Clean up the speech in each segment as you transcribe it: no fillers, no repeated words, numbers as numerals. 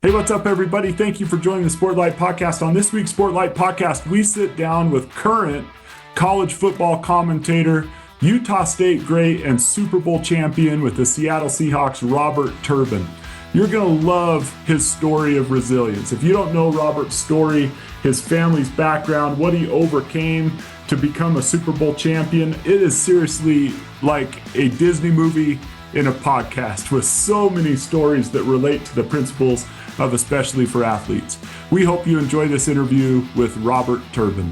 Hey, what's up, everybody? Thank you for joining the Sportlight Podcast. On this week's Sportlight Podcast, we sit down with current college football commentator, Utah State great, and Super Bowl champion with the Seattle Seahawks, Robert Turbin. You're going to love his story of resilience. If you don't know Robert's story, his family's background, what he overcame to become a Super Bowl champion, it is seriously like a Disney movie in a podcast with so many stories that relate to the principles of Especially for Athletes. We hope you enjoy this interview with Robert Turbin.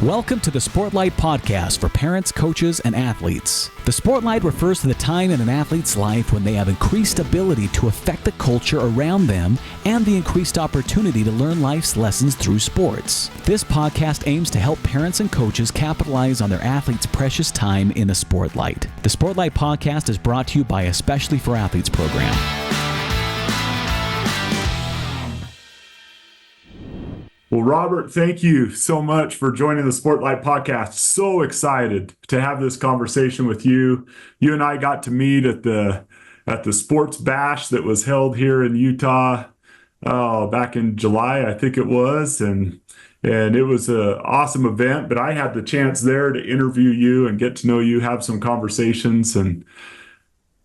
Welcome to the Sportlight Podcast for parents, coaches, and athletes. The Sportlight refers to the time in an athlete's life when they have increased ability to affect the culture around them and the increased opportunity to learn life's lessons through sports. This podcast aims to help parents and coaches capitalize on their athletes' precious time in the Sportlight. The Sportlight Podcast is brought to you by Especially for Athletes program. Well, Robert, thank you so much for joining the Sportlight Podcast. So excited to have this conversation with you. You and I got to meet at the sports bash that was held here in Utah back in July, I think it was, and it was an awesome event. But I had the chance there to interview you and get to know you, have some conversations, and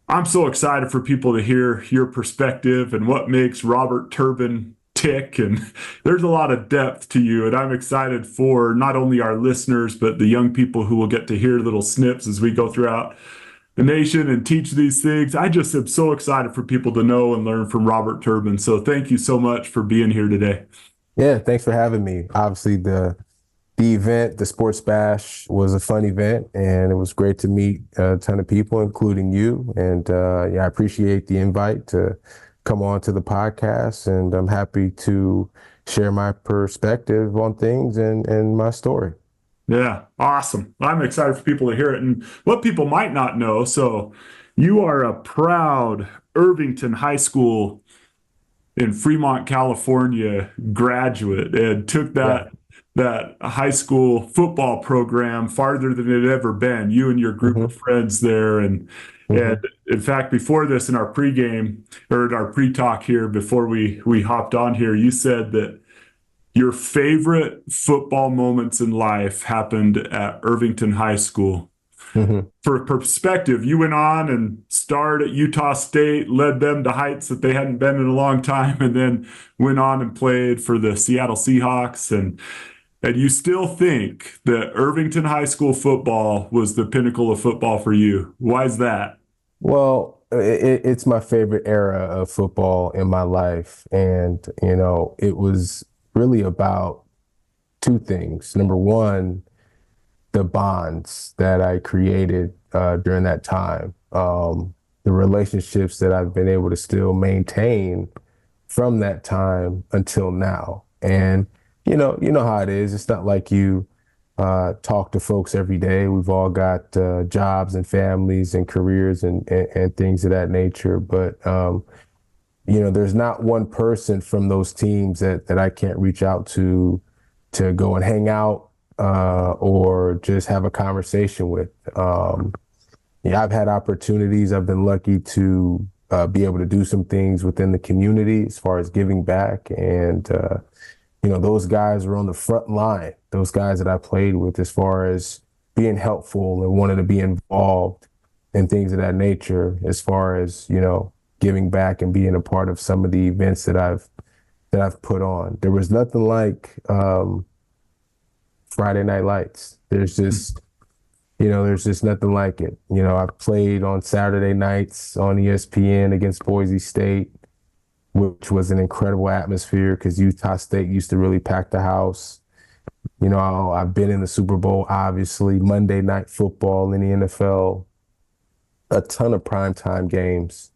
I'm so excited for people to hear your perspective and what makes Robert Turbin tick. And there's a lot of depth to you, and I'm excited for not only our listeners but the young people who will get to hear little snips as we go throughout the nation and teach these things. I just am so excited for people to know and learn from Robert Turbin. So thank you so much for being here today. Yeah, thanks for having me. Obviously, the event, the Sports Bash, was a fun event, and it was great to meet a ton of people, including you. And I appreciate the invite to come on to the podcast, and I'm happy to share my perspective on things and my story. Yeah, awesome. I'm excited for people to hear it. And what people might not know, so you are a proud Irvington High School in Fremont, California graduate, and took that high school football program farther than it had ever been. You and your group of friends there. And in fact, before this, in our pregame or in our pre-talk here, before we hopped on here, you said that your favorite football moments in life happened at Irvington High School. For perspective, you went on and starred at Utah State, led them to heights that they hadn't been in a long time, and then went on and played for the Seattle Seahawks. And you still think that Irvington High School football was the pinnacle of football for you. Why is that? Well, it's my favorite era of football in my life. And, it was really about two things. Number one, the bonds that I created during that time, the relationships that I've been able to still maintain from that time until now. And, you know how it is. It's not like you talk to folks every day. We've all got jobs and families and careers and things of that nature. But, there's not one person from those teams that I can't reach out to go and hang out or just have a conversation with. I've had opportunities. I've been lucky to be able to do some things within the community as far as giving back. And, those guys were on the front line, those guys that I played with, as far as being helpful and wanting to be involved in things of that nature, as far as, giving back and being a part of some of the events that I've put on. There was nothing like Friday Night Lights. There's just nothing like it. I played on Saturday nights on ESPN against Boise State, which was an incredible atmosphere because Utah State used to really pack the house. I've been in the Super Bowl, obviously, Monday Night Football in the NFL, a ton of primetime games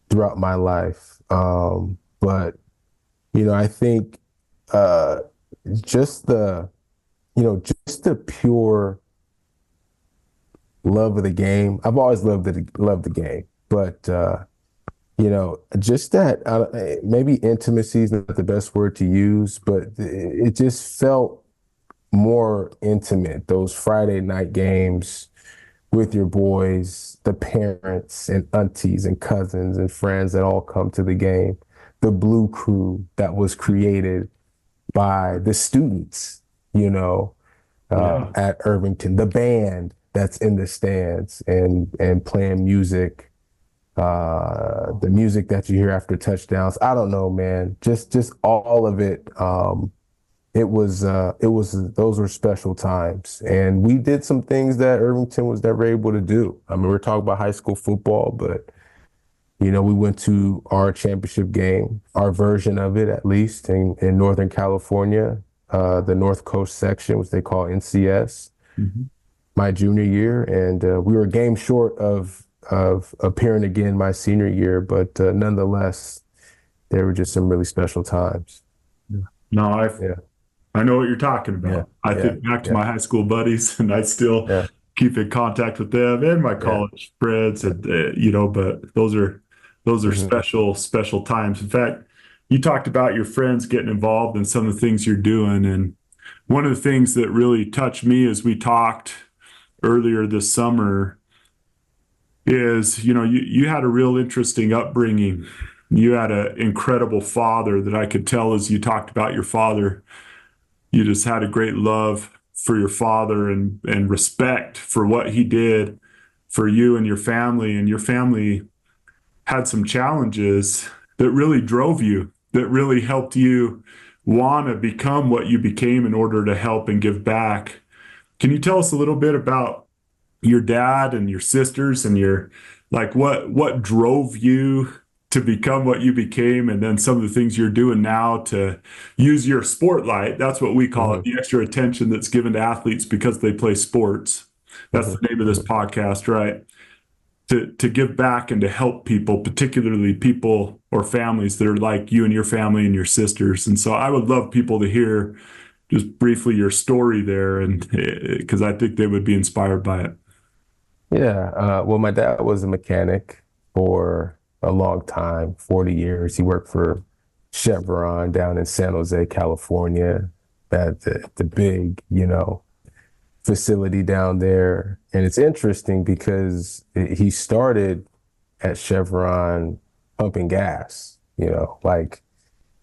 throughout my life. But I think just the pure love of the game. I've always loved the game, but just that maybe intimacy is not the best word to use, but it just felt more intimate. Those Friday night games with your boys, the parents and aunties and cousins and friends that all come to the game. the Blue Crew that was created by the students, at Irvington, the band that's in the stands and playing music, the music that you hear after touchdowns. I don't know, man. Just all of it. Those were special times, and we did some things that Irvington was never able to do. I mean, we're talking about high school football, but we went to our championship game, our version of it, at least in Northern California, the North Coast section, which they call NCS, my junior year. And we were a game short of appearing again my senior year, but nonetheless, there were just some really special times. No, I know what you're talking about. Yeah. I think back to my high school buddies, and I still keep in contact with them and my college friends, and but those are special times. In fact, you talked about your friends getting involved in some of the things you're doing, and one of the things that really touched me as we talked earlier this summer is, you had a real interesting upbringing. You had an incredible father that I could tell as you talked about your father. You just had a great love for your father and respect for what he did for you and your family had some challenges that really drove you, that really helped you want to become what you became in order to help and give back. Can you tell us a little bit about your dad and your sisters and what drove you to become what you became, and then some of the things you're doing now to use your spotlight? That's what we call it, the extra attention that's given to athletes because they play sports. That's the name of this podcast, right? To give back and to help people, particularly people or families that are like you and your family and your sisters. And so I would love people to hear just briefly your story there, and because I think they would be inspired by it. Yeah. Well, my dad was a mechanic for a long time, 40 years. He worked for Chevron down in San Jose, California, at the big, facility down there. And it's interesting because he started at Chevron pumping gas, I don't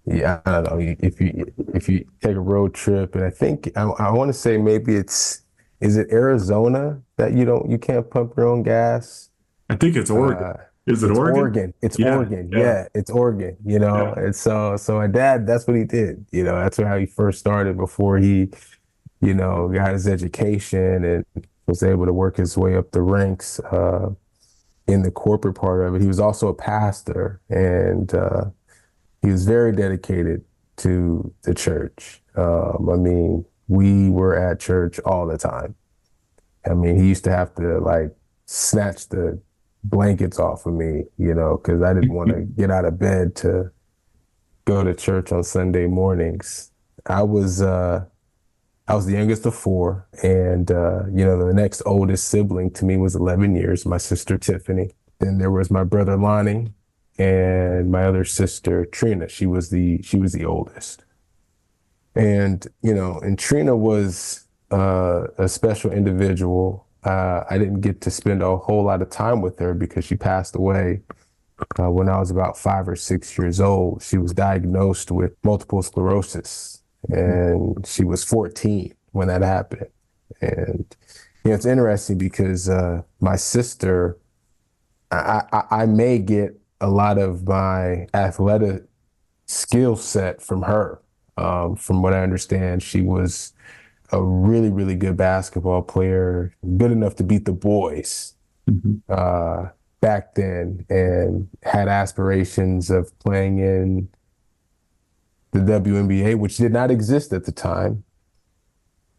know, if you take a road trip, and I think I want to say maybe is it Arizona that you can't pump your own gas? I think it's Oregon. Is it Oregon? It's Oregon. Yeah, it's Oregon, And so my dad, that's what he did. That's how he first started before he, got his education and was able to work his way up the ranks in the corporate part of it. He was also a pastor, and he was very dedicated to the church. We were at church all the time. He used to have to snatch the blankets off of me, because I didn't want to get out of bed to go to church on Sunday mornings. I was the youngest of four, and the next oldest sibling to me was 11 years, my sister Tiffany. Then there was my brother Lonnie and my other sister Trina. She was the oldest. And Trina was a special individual. I didn't get to spend a whole lot of time with her because she passed away when I was about 5 or 6 years old. She was diagnosed with multiple sclerosis, and she was 14 when that happened. And it's interesting because my sister, I may get a lot of my athletic skill set from her. From what I understand, she was a really, really good basketball player, good enough to beat the boys back then, and had aspirations of playing in the WNBA, which did not exist at the time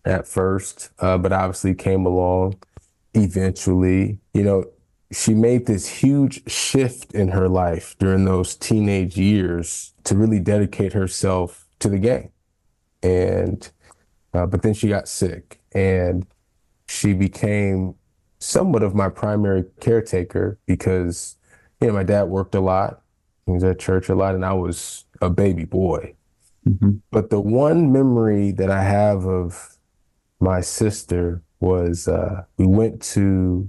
at first, but obviously came along eventually. She made this huge shift in her life during those teenage years to really dedicate herself to the game. And but then she got sick, and she became somewhat of my primary caretaker because, my dad worked a lot. He was at church a lot, and I was a baby boy. But the one memory that I have of my sister was we went to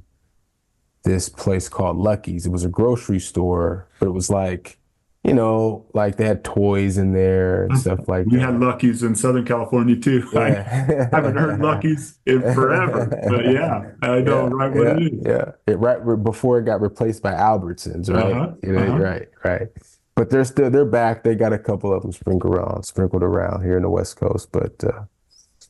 this place called Lucky's. It was a grocery store, but it was like like they had toys in there and stuff like We had that. Lucky's in Southern California too. I haven't heard Yeah. Lucky's in forever, but yeah, I know Yeah, right what yeah, it is. yeah. Before it got replaced by Albertsons, right? Uh-huh. Uh-huh. Right, right. But they're back. They got a couple of them sprinkled around here in the West Coast. But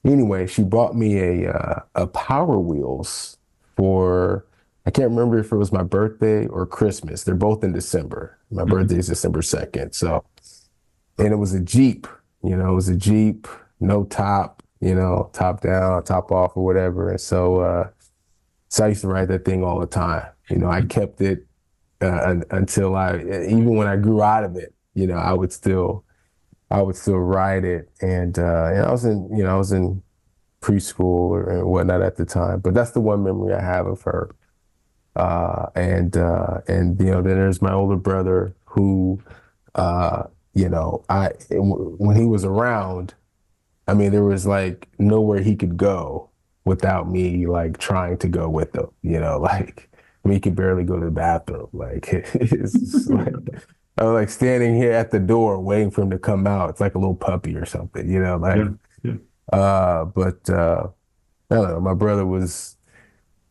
anyway, she bought me a Power Wheels for, I can't remember if it was my birthday or Christmas. They're both in December. My Mhm. birthday is December 2nd. So, and it was a Jeep, no top, top down, top off or whatever. And so I used to ride that thing all the time. I kept it until even when I grew out of it, I would still ride it. And I was in preschool or whatnot at the time. But that's the one memory I have of her. Then there's my older brother who, when he was around, I mean, there was like nowhere he could go without me like trying to go with him, like he could barely go to the bathroom. Like it's just like I was like standing here at the door waiting for him to come out. It's like a little puppy or something, Yeah. Yeah. but I don't know, my brother was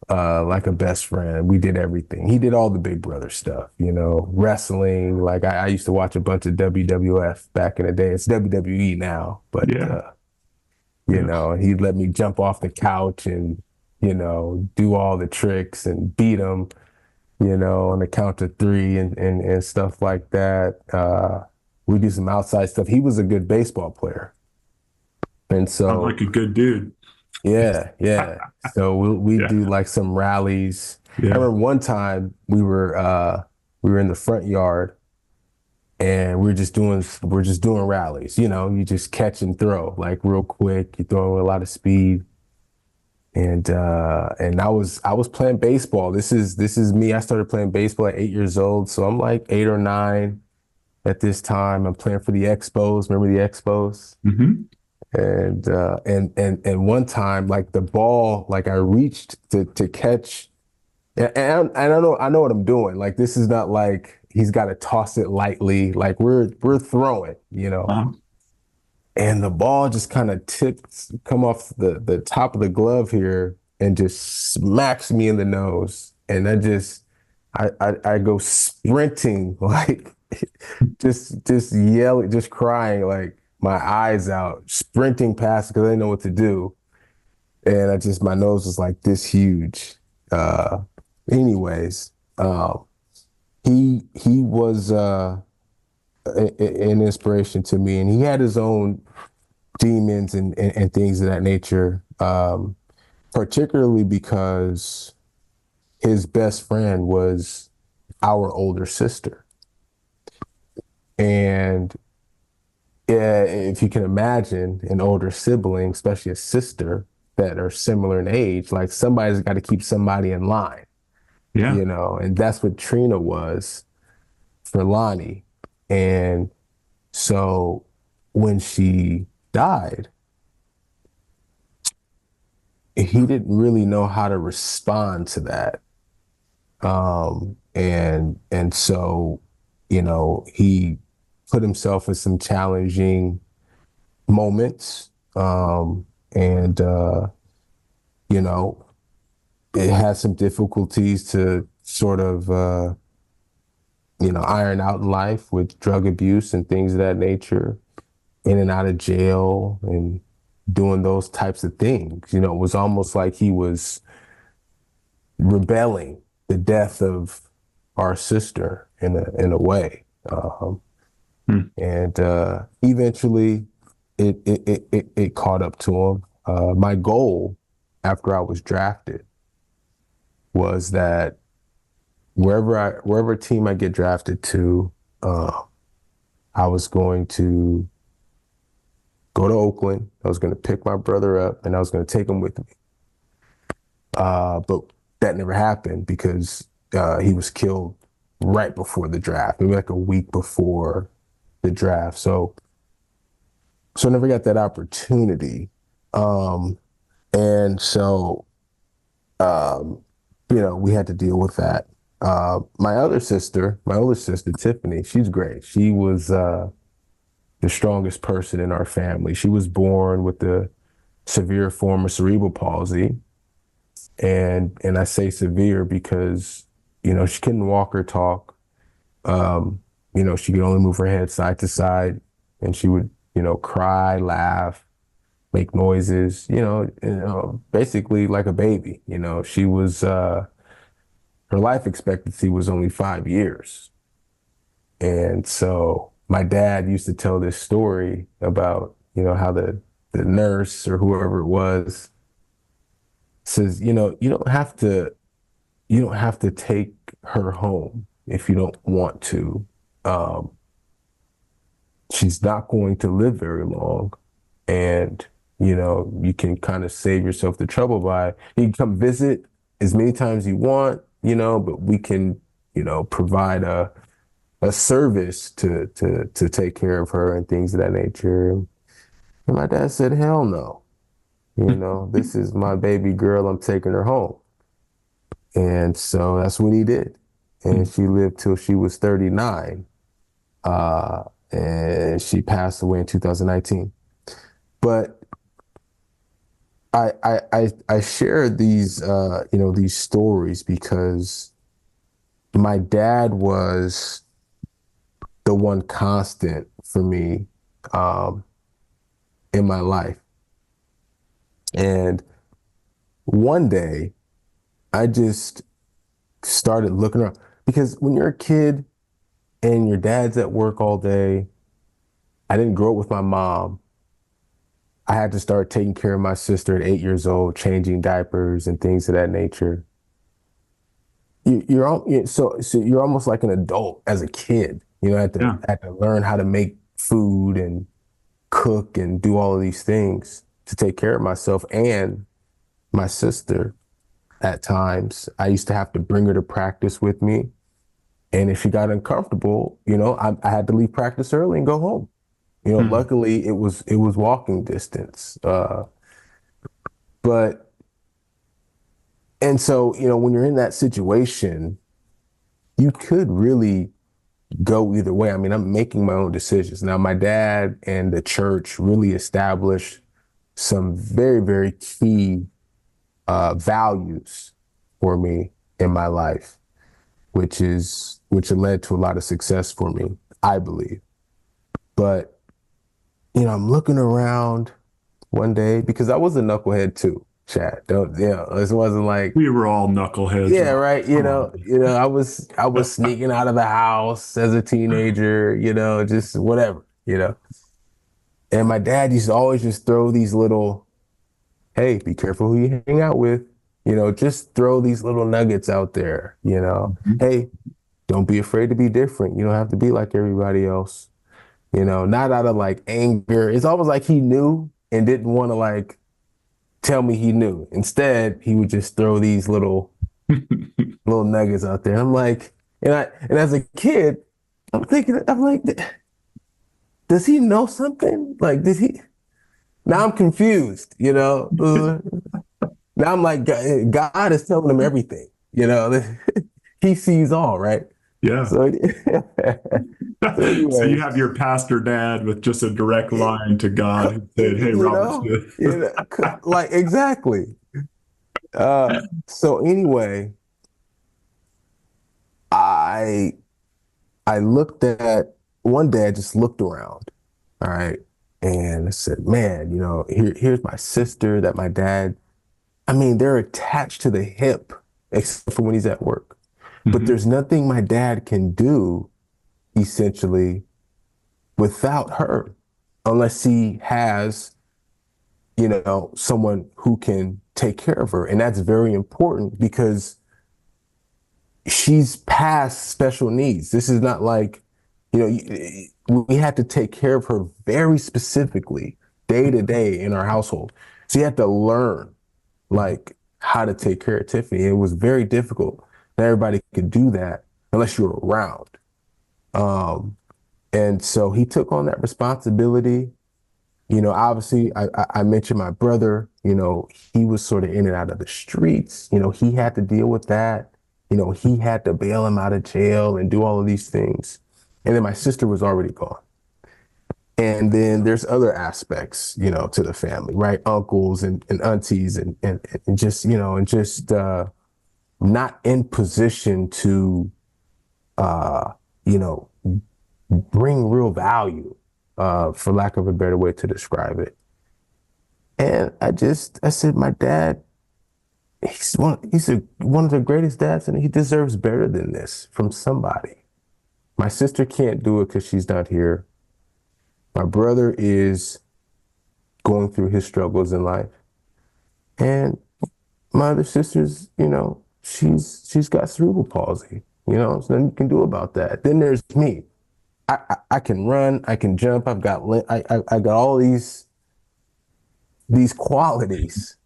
like a best friend. We did everything. He did all the big brother stuff, wrestling. Like I used to watch a bunch of WWF back in the day. It's WWE now, but Yeah. Yeah. he'd let me jump off the couch and, do all the tricks and beat him, on the count of three and stuff like that. We do some outside stuff. He was a good baseball player. And Sounds so, like a good dude. yeah, yeah. So we Yeah. do like some rallies. I Yeah. remember one time we were in the front yard and we're just doing rallies. You just catch and throw like real quick. You throw with a lot of speed. And I was playing baseball. This is me. I started playing baseball at 8 years old. So I'm like 8 or 9 at this time. I'm playing for the Expos. Remember the Expos? Hmm. And one time, like the ball, like I reached to catch, and I know what I'm doing. Like this is not like he's got to toss it lightly. Like we're throwing, Uh-huh. and the ball just kind of come off the top of the glove here and just smacks me in the nose, and I go sprinting like just yelling, just crying like my eyes out, sprinting past because I didn't know what to do. And my nose was like this huge. Uh, anyways, he was an inspiration to me, and he had his own demons and things of that nature, particularly because his best friend was our older sister. And if you can imagine an older sibling, especially a sister that are similar in age, like somebody's got to keep somebody in line, Yeah. and that's what Trina was for Lonnie. And so when she died, he didn't really know how to respond to that. And so, he put himself in some challenging moments. And it had some difficulties to sort of, iron out in life with drug abuse and things of that nature, in and out of jail and doing those types of things. It was almost like he was rebelling the death of our sister in a way. And eventually it caught up to him. My goal after I was drafted was that wherever team I get drafted to, I was going to go to Oakland. I was going to pick my brother up and I was going to take him with me. But that never happened because he was killed right before the draft, maybe like a week before the draft. So I never got that opportunity. And so, we had to deal with that. My older sister, Tiffany, she's great. She was the strongest person in our family. She was born with the severe form of cerebral palsy. And I say severe because, she couldn't walk or talk. She could only move her head side to side, and she would, cry, laugh, make noises, basically like a baby. She was, her life expectancy was only 5 years. And so my dad used to tell this story about, how the nurse or whoever it was says, you don't have to take her home if you don't want to. She's not going to live very long. And, you can kind of save yourself the trouble by, you can come visit as many times you want, but we can, provide a service to take care of her and things of that nature. And my dad said, hell no. This is my baby girl. I'm taking her home. And so that's what he did. And she lived till she was 39. And she passed away in 2019. But I share these, these stories because my dad was the one constant for me in my life. And one day I just started looking around, because when you're a kid and your dad's at work all day, I didn't grow up with my mom. I had to start taking care of my sister at 8 years old, changing diapers and things of that nature. You're almost like an adult as a kid. I had to learn how to make food and cook and do all of these things to take care of myself and my sister. At times, I used to have to bring her to practice with me. And if she got uncomfortable, I had to leave practice early and go home. Luckily it was walking distance. And so, when you're in that situation, you could really go either way. I mean, I'm making my own decisions. Now, my dad and the church really established some very, very key values for me in my life, which led to a lot of success for me, I believe. But, I'm looking around one day because I was a knucklehead too, Chad. This wasn't like we were all knuckleheads. Yeah, right. I was sneaking out of the house as a teenager, just whatever, And my dad used to always just throw these little, hey, be careful who you hang out with. Just throw these little nuggets out there, Mm-hmm. Hey, don't be afraid to be different. You don't have to be like everybody else, not out of like anger. It's almost like he knew and didn't want to like tell me he knew. Instead, he would just throw these little nuggets out there. I'm like, and as a kid, I'm like, does he know something? Like, did he? Now I'm confused, Now I'm like, God is telling him everything, He sees all, right? Yeah. So So you have your pastor dad with just a direct line to God who said, hey, Robert Smith. Like, exactly. So anyway, I one day I just looked around, all right, and I said, man, here's my sister that my dad, I mean, they're attached to the hip, except for when he's at work. Mm-hmm. But there's nothing my dad can do, essentially, without her, unless he has, someone who can take care of her. And that's very important because she's past special needs. This is not like, we had to take care of her very specifically, day to day in our household. So you had to learn, like, how to take care of Tiffany. It was very difficult. Not everybody could do that unless you were around. And so he took on that responsibility. Obviously, I mentioned my brother, he was sort of in and out of the streets. He had to deal with that. he had to bail him out of jail and do all of these things. And then my sister was already gone. And then there's other aspects, to the family, right? Uncles and aunties and just, not in position to, bring real value, for lack of a better way to describe it. And I said, my dad, he's one of the greatest dads, and he deserves better than this from somebody. My sister can't do it because she's not here. My brother is going through his struggles in life. And my other sister's, she's got cerebral palsy. There's nothing you can do about that. Then there's me. I can run, I can jump, I got all these qualities.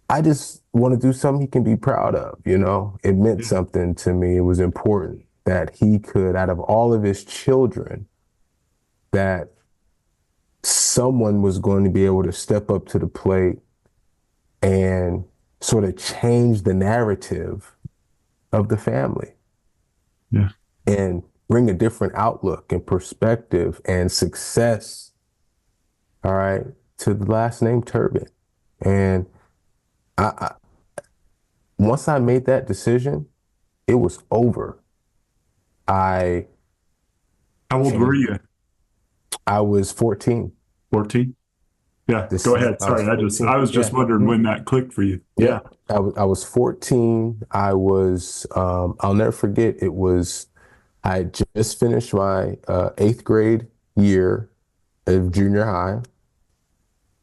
I just want to do something he can be proud of, It meant something to me. It was important that he could, out of all of his children, that someone was going to be able to step up to the plate and sort of change the narrative of the family. Yeah. And bring a different outlook and perspective and success, all right, to the last name Turbin. And I once I made that decision, it was over. How old were you? I was 14. 14? Yeah, go ahead. Sorry, I was just wondering when that clicked for you. Yeah. I was 14. I was, I'll never forget, I had just finished my 8th grade year of junior high,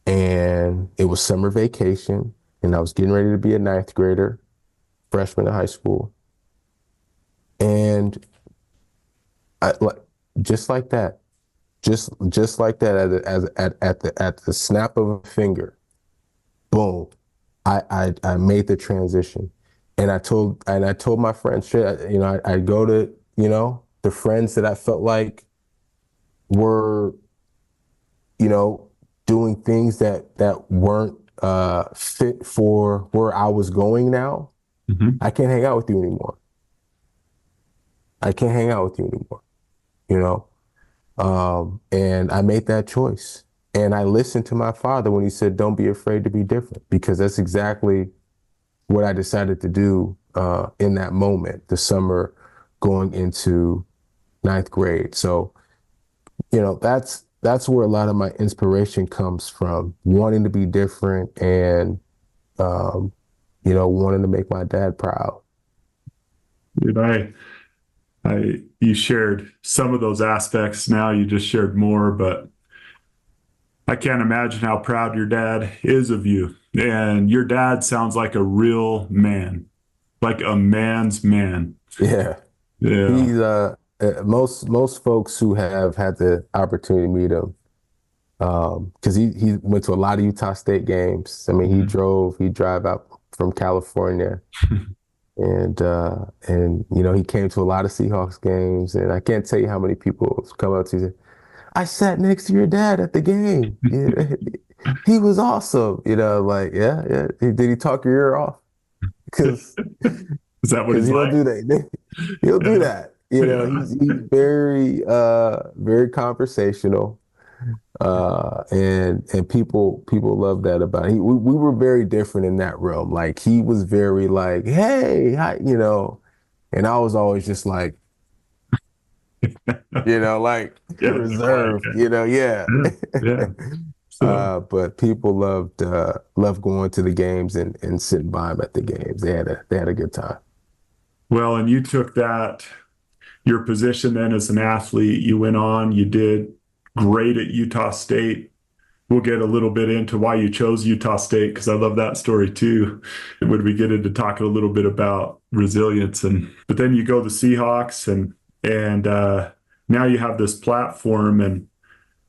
and it was summer vacation, and I was getting ready to be a 9th grader, freshman in high school. And just like that, at the snap of a finger, boom, I made the transition. And I told my friends, I go to, the friends that I felt like were, doing things that weren't fit for where I was going now. Mm-hmm. I can't hang out with you anymore. And I made that choice. And I listened to my father when he said, don't be afraid to be different, because that's exactly what I decided to do in that moment, the summer going into 9th grade. So, that's where a lot of my inspiration comes from, wanting to be different and, wanting to make my dad proud. Dude, you shared some of those aspects. Now you just shared more, but I can't imagine how proud your dad is of you. And your dad sounds like a real man, like a man's man. Yeah. Yeah. He's most folks who have had the opportunity to meet him, because he went to a lot of Utah State games. I mean, he drive out from California. And he came to a lot of Seahawks games, and I can't tell you how many people come up to you and say, I sat next to your dad at the game. He was awesome. Yeah. Did he talk your ear off? Because is that what he's like? He'll do that. He'll do that. He's very very conversational. And people love that about him. We were very different in that realm. Like, he was very like, hey, hi, and I was always just like, reserved, Yeah. So, but people loved going to the games and sitting by him at the games. They had a good time. well, and you took your position then as an athlete. You went on, you did great at Utah State. We'll get a little bit into why you chose Utah State, because I love that story too, when we get into talking a little bit about resilience. But then you go to Seahawks, and now you have this platform. And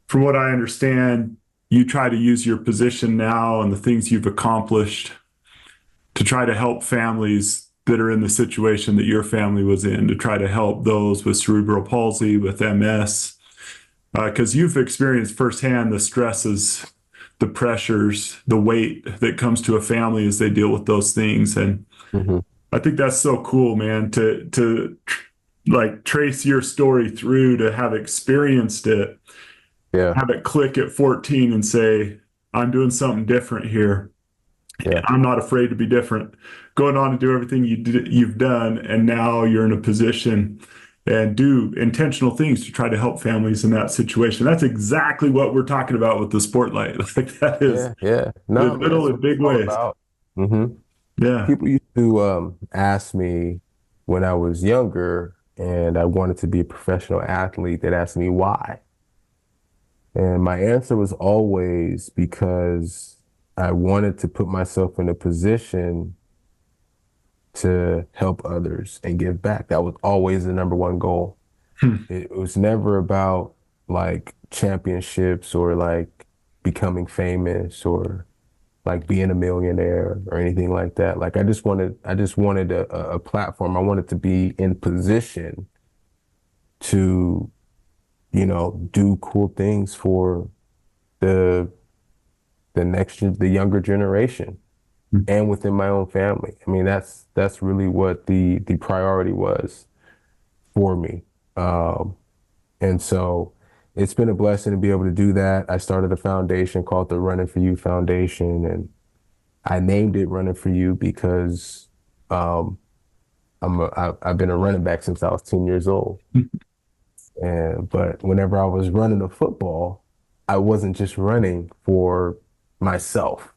from what I understand, you try to use your position now and the things you've accomplished to try to help families that are in the situation that your family was in, to try to help those with cerebral palsy, with MS. Because you've experienced firsthand the stresses the pressures, the weight that comes to a family as they deal with those things. And Mhm. I think that's so cool, man, to like trace your story through, to have experienced it, Yeah. have it click at 14 and say, I'm doing something different here. Yeah. I'm not afraid to be different. Going on to do everything you've done, and now you're in a position and do intentional things to try to help families in that situation. That's exactly what we're talking about with the Sportlight. Like that is Yeah. Yeah. No, in man, that's little what and it's big all ways. about. Hmm. Yeah. People used to ask me when I was younger and I wanted to be a professional athlete, they'd ask me why. And my answer was always because I wanted to put myself in a position to help others and give back. That was always the number one goal. Hmm. It was never about like championships or like becoming famous or like being a millionaire or anything like that. Like I just wanted a platform. I wanted to be in position to, do cool things for the the younger generation and within my own family. I mean, that's really what the priority was for me. And so it's been a blessing to be able to do that. I started a foundation called the Running for You Foundation, and I named it Running for You because um, I've been a running back since I was 10 years old. But whenever I was running a football, I wasn't just running for myself,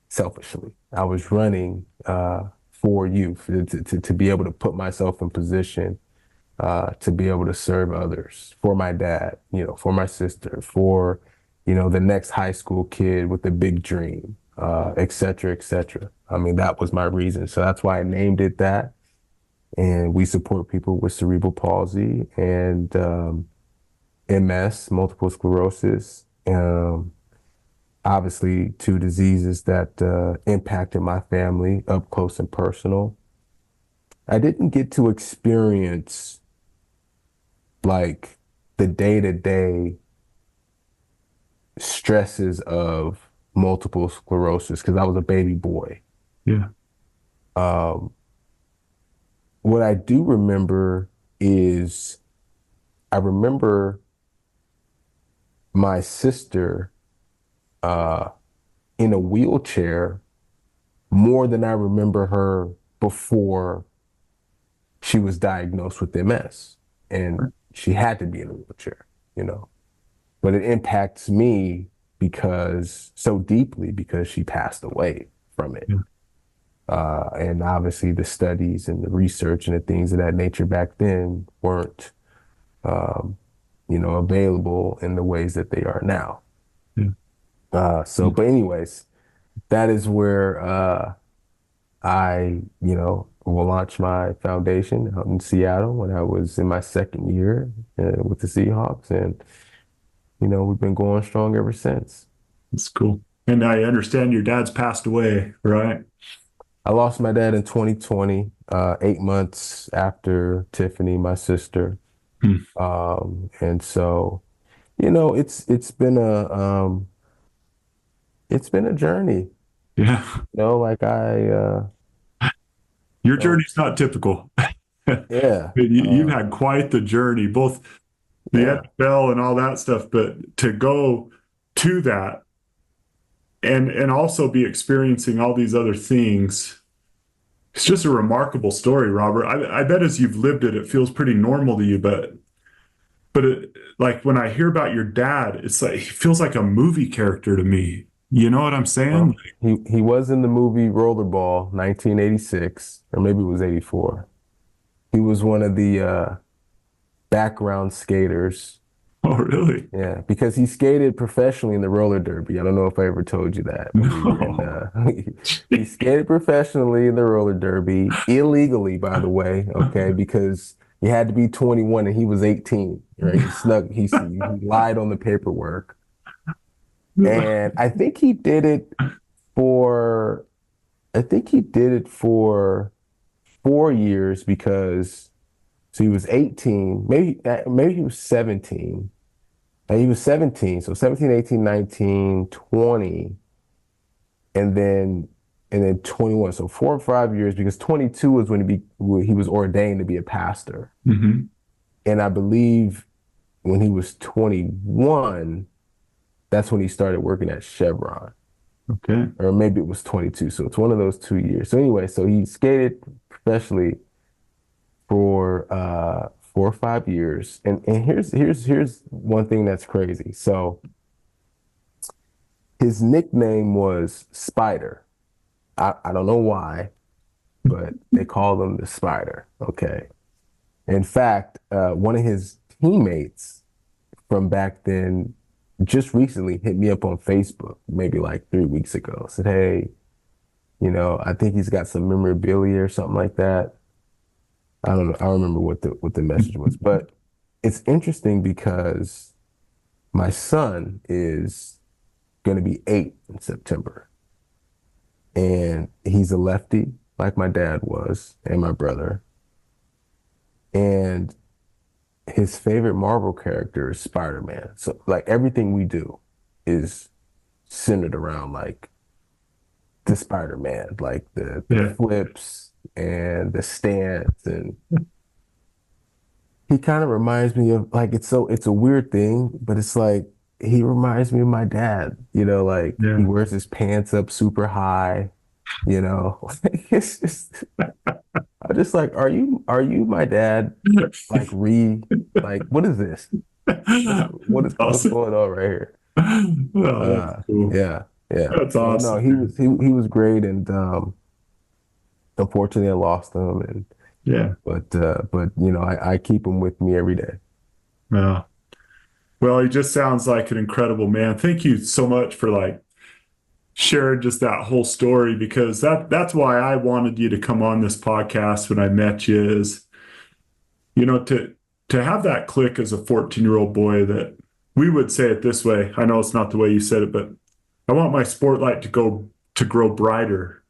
selfishly. I was running for you, to be able to put myself in position to be able to serve others, for my dad, for my sister, for, the next high school kid with a big dream, et cetera, et cetera. I mean, that was my reason. So that's why I named it that. And we support people with cerebral palsy and MS, multiple sclerosis. Obviously, two diseases that impacted my family up close and personal. I didn't get to experience like the day-to-day stresses of multiple sclerosis because I was a baby boy. Yeah. What I do remember is I remember my sister in a wheelchair more than I remember her before she was diagnosed with MS. And she had to be in a wheelchair, But it impacts me so deeply because she passed away from it. Yeah. And obviously the studies and the research and the things of that nature back then weren't, available in the ways that they are now. Yeah. But anyways, that is where I, will launch my foundation out in Seattle when I was in my second year with the Seahawks. And, we've been going strong ever since. That's cool. And I understand your dad's passed away, right? I lost my dad in 2020, 8 months after Tiffany, my sister. And so, it's been a journey. Yeah. Like Your journey's not typical. yeah, You've had quite the journey, both the yeah, NFL and all that stuff, but to go to that and also be experiencing all these other things. It's just a remarkable story, Robert. I bet as you've lived it, it feels pretty normal to you, but like when I hear about your dad, it's like he feels like a movie character to me. You know what I'm saying? he was in the movie Rollerball, 1986, or maybe it was 84. He was one of the background skaters. Oh, really? Yeah, because he skated professionally in the roller derby. I don't know if I ever told you that. And, he skated professionally in the roller derby, illegally, by the way, okay, because you had to be 21 and he was 18, right? He lied on the paperwork. And I think he did it for 4 years because so he was 18, maybe he was 17. He was 17. So 17, 18, 19, 20, and then 21. So 4 or 5 years, because 22 was when he was ordained to be a pastor. Mm-hmm. And I believe when he was 21, that's when he started working at Chevron. Okay. Or maybe it was 22. So it's one of those 2 years. So anyway, so he skated professionally for 4 or 5 years. And here's one thing that's crazy. So his nickname was Spider. I don't know why, but they called him the Spider. Okay. In fact, one of his teammates from back then just recently hit me up on Facebook, maybe like 3 weeks ago, said, hey, I think he's got some memorabilia or something like that. I don't know. I don't remember what the message was, but it's interesting because my son is going to be 8 in September, and he's a lefty like my dad was and my brother. And his favorite Marvel character is Spider-Man. So like everything we do is centered around like the Spider-Man, like the flips and the stance. And he kind of reminds me of like, it's a weird thing, but it's like, he reminds me of my dad, like he wears his pants up super high, like it's just, I'm just like, are you my dad? Like what is this? What's going on right here? Oh, that's cool. Yeah. That's So, awesome. no, he was great, and unfortunately I lost him, and but I keep him with me every day. Yeah. Well, he just sounds like an incredible man. Thank you so much for like sharing just that whole story, because that's why I wanted you to come on this podcast when I met you, is, to have that click as a 14-year-old boy, that we would say it this way. I know it's not the way you said it, but I want my Sportlight to grow brighter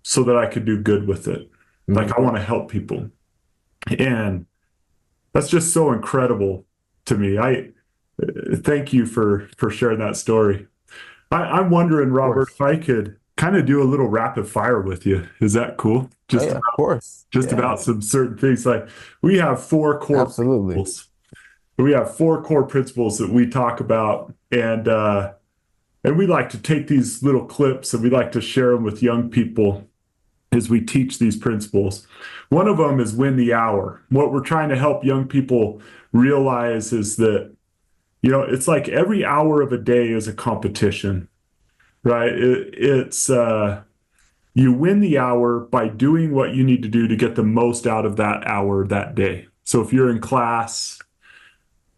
so that I could do good with it. Mm-hmm. Like I want to help people. And that's just so incredible to me. Thank you for sharing that story. I'm wondering, Robert, if I could kind of do a little rapid fire with you. Is that cool? Just of course. About some certain things. Like we have 4 core principles. We have 4 core principles that we talk about, and we like to take these little clips and we like to share them with young people as we teach these principles. One of them is win the hour. What we're trying to help young people realize is that, it's like every hour of a day is a competition, right? It's you win the hour by doing what you need to do to get the most out of that hour that day. So if you're in class,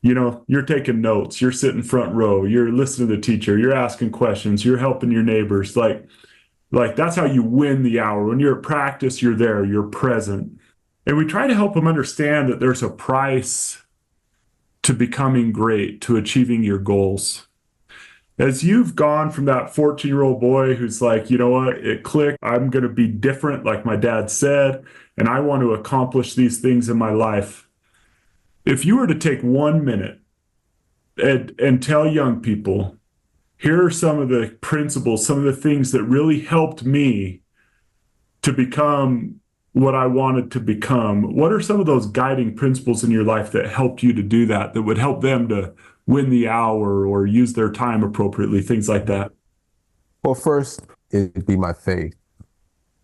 you're taking notes, you're sitting front row, you're listening to the teacher, you're asking questions, you're helping your neighbors. Like that's how you win the hour. When you're at practice, you're there, you're present. And we try to help them understand that there's a price to becoming great, to achieving your goals. As you've gone from that 14-year-old boy who's like, you know what, it clicked, I'm going to be different, like my dad said, and I want to accomplish these things in my life. If you were to take 1 minute and tell young people, here are some of the principles, some of the things that really helped me to become what I wanted to become. What are some of those guiding principles in your life that helped you to do that would help them to win the hour or use their time appropriately, things like that? Well, first, it'd be my faith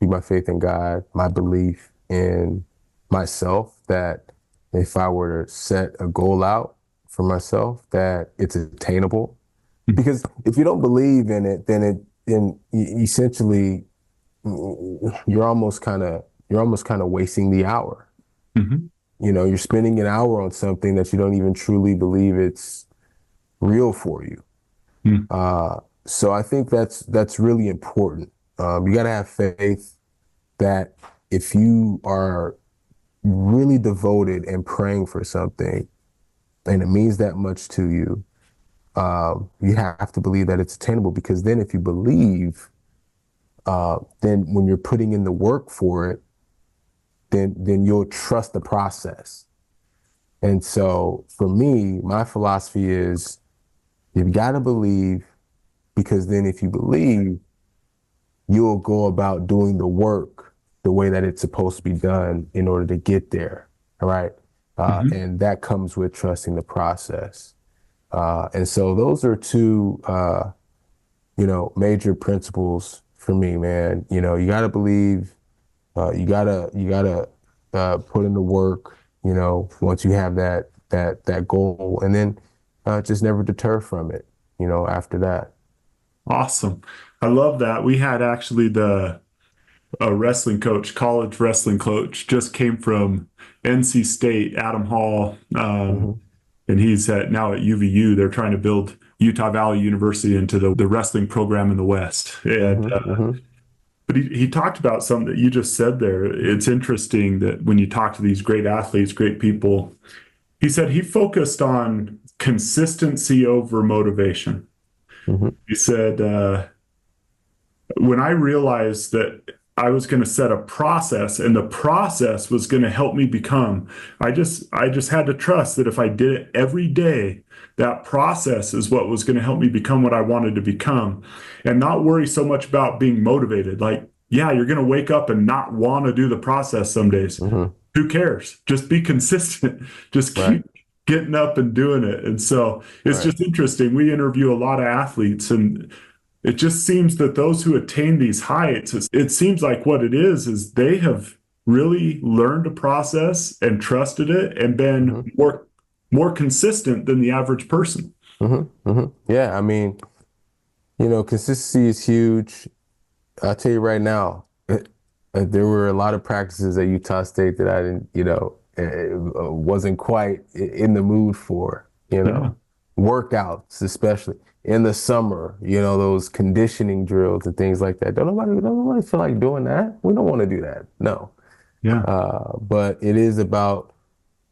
in God, my belief in myself, that if I were to set a goal out for myself, that it's attainable. Because if you don't believe in it, then essentially you're almost kind of wasting the hour. Mm-hmm. You're spending an hour on something that you don't even truly believe it's real for you. Mm. So I think that's really important. You got to have faith that if you are really devoted and praying for something, and it means that much to you, you have to believe that it's attainable, because then if you believe, then when you're putting in the work for it, then you'll trust the process. And so for me, my philosophy is You've got to believe, because then if you believe, you'll go about doing the work the way that it's supposed to be done in order to get there. All right. And that comes with trusting the process. And so those are two, major principles for me, man. You got to believe, you gotta put in the work, once you have that goal, and then just never deter from it, after that. Awesome. I love that. We had actually a wrestling coach, college wrestling coach, just came from NC State, Adam Hall, and he's now at UVU. They're trying to build Utah Valley University into the wrestling program in the West. And but he talked about something that you just said there. It's interesting that when you talk to these great athletes, great people, he said he focused on consistency over motivation. He said, when I realized that I was going to set a process and the process was going to help me become, I just had to trust that if I did it every day, that process is what was going to help me become what I wanted to become, and not worry so much about being motivated. Like, yeah, you're going to wake up and not want to do the process some days. Who cares? Just be consistent. Just keep getting up and doing it. And so it's just interesting. We interview a lot of athletes, and it just seems that those who attain these heights, it seems like what it is they have really learned a process and trusted it and been more consistent than the average person. Yeah, I mean, consistency is huge. I'll tell you right now, there were a lot of practices at Utah State that I didn't, wasn't quite in the mood for, workouts, especially in the summer, those conditioning drills and things like that. Don't nobody feel like doing that. We don't want to do that. No. Yeah. But it is about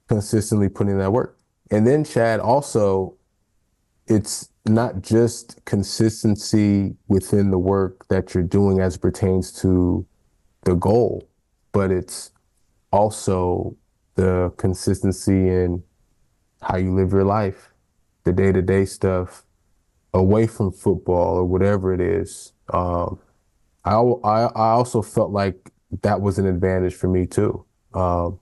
consistently putting in that work. And then, Chad, also, it's not just consistency within the work that you're doing as it pertains to the goal, but it's also the consistency in how you live your life, the day-to-day stuff, away from football or whatever it is. I also felt like that was an advantage for me too. Part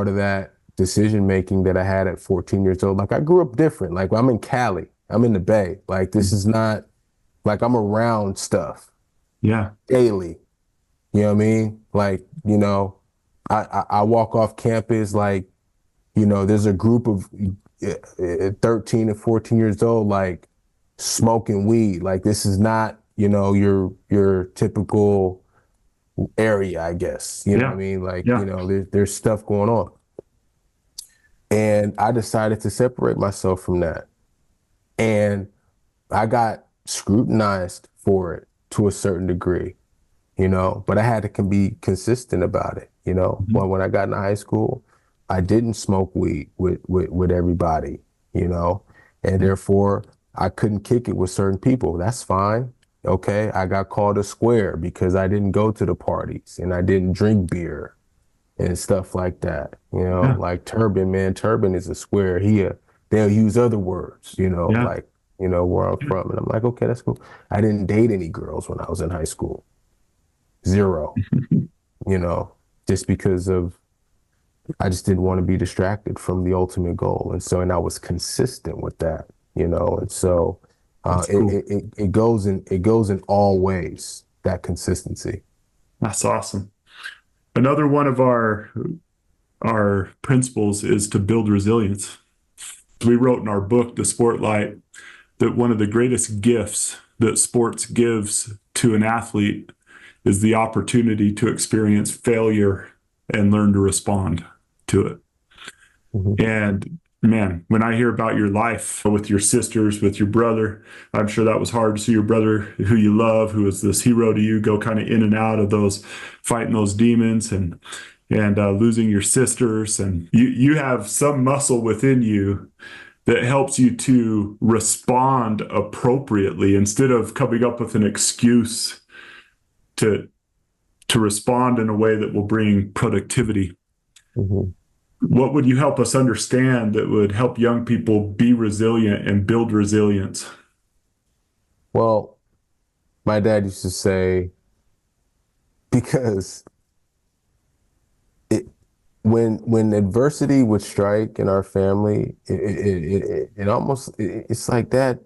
of that decision making that I had at 14 years old, like I grew up different. Like I'm in Cali, I'm in the Bay. Like this is not like I'm around stuff. Yeah. Daily. You know what I mean? Like, I walk off campus, like, there's a group of 13 and 14 years old, like smoking weed. Like this is not, your typical area, I guess. You know what I mean? Like, there's stuff going on. And I decided to separate myself from that. And I got scrutinized for it to a certain degree, but I had to be consistent about it. Well, when I got into high school, I didn't smoke weed with everybody, and therefore I couldn't kick it with certain people. That's fine. Okay. I got called a square because I didn't go to the parties and I didn't drink beer and stuff like that. Like Turbin, man, Turbin is a square. They'll use other words, like, where I'm from. And I'm like, okay, that's cool. I didn't date any girls when I was in high school. Zero, just because I just didn't want to be distracted from the ultimate goal. And I was consistent with that, and so cool. it goes in all ways, that consistency. That's awesome. Another one of our principles is to build resilience. We wrote in our book, The Sportlight, that one of the greatest gifts that sports gives to an athlete is the opportunity to experience failure and learn to respond to it. And man, when I hear about your life with your sisters, with your brother, I'm sure that was hard to see your brother who you love, who is this hero to you, go kind of in and out of those, fighting those demons and losing your sisters. And you have some muscle within you that helps you to respond appropriately instead of coming up with an excuse to respond in a way that will bring productivity. What would you help us understand that would help young people be resilient and build resilience? Well, my dad used to say, because it when adversity would strike in our family, it almost it's like that.